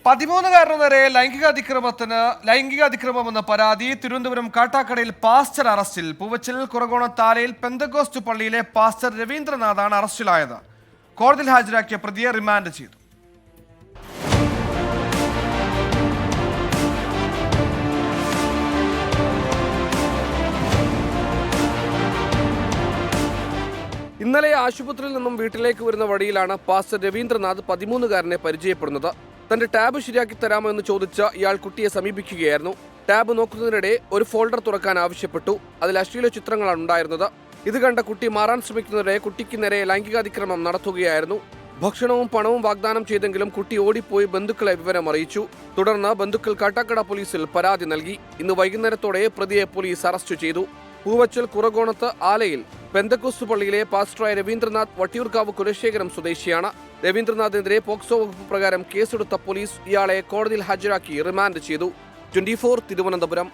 13-കാരന് നേരെ ലൈംഗിക അതിക്രമമെന്ന പരാതി. തിരുവനന്തപുരം കാട്ടാക്കടയിൽ പാസ്റ്റർ അറസ്റ്റിൽ. പൂവച്ചൽ കുറകോണത്താലയിൽ പെന്തക്കോസ്റ്റ് പള്ളിയിലെ പാസ്റ്റർ രവീന്ദ്രനാഥാണ് അറസ്റ്റിലായത്. കോടതിയിൽ ഹാജരാക്കിയ പ്രതിയെ റിമാൻഡ് ചെയ്തു. ഇന്നലെ ആശുപത്രിയിൽ നിന്നും വീട്ടിലേക്ക് വരുന്ന വഴിയിലാണ് പാസ്റ്റർ രവീന്ദ്രനാഥ് 13-കാരനെ പരിചയപ്പെടുന്നത്. തന്റെ ടാബ് ശരിയാക്കി തരാമോ എന്ന് ചോദിച്ച ഇയാൾ കുട്ടിയെ സമീപിക്കുകയായിരുന്നു. ടാബ് നോക്കുന്നതിനിടെ ഒരു ഫോൾഡർ തുറക്കാൻ ആവശ്യപ്പെട്ടു. അതിൽ അശ്ലീല ചിത്രങ്ങളാണ് ഉണ്ടായിരുന്നത്. ഇത് കണ്ട കുട്ടി മാറാൻ ശ്രമിക്കുന്നതിനിടെ കുട്ടിക്ക് നേരെ ലൈംഗികാതിക്രമം നടത്തുകയായിരുന്നു. ഭക്ഷണവും പണവും വാഗ്ദാനം ചെയ്തെങ്കിലും കുട്ടി ഓടിപ്പോയി ബന്ധുക്കളെ വിവരം അറിയിച്ചു. തുടർന്ന് ബന്ധുക്കൾ കാട്ടാക്കട പോലീസിൽ പരാതി നൽകി. ഇന്ന് വൈകുന്നേരത്തോടെ പ്രതിയെ പോലീസ് അറസ്റ്റ് ചെയ്തു. പൂവച്ചൽ കുറകോണത്ത് ആലയിൽ പെന്തക്കോസ്റ്റ് പള്ളിയിലെ പാസ്റ്ററായ രവീന്ദ്രനാഥ് വട്ടിയൂർക്കാവ് കുലശേഖരം സ്വദേശിയാണ്. രവീന്ദ്രനാഥിനെതിരെ പോക്സോ വകുപ്പ് പ്രകാരം കേസെടുത്ത പോലീസ് ഇയാളെ കോടതിയിൽ ഹാജരാക്കി റിമാൻഡ് ചെയ്തു. 24 തിരുവനന്തപുരം.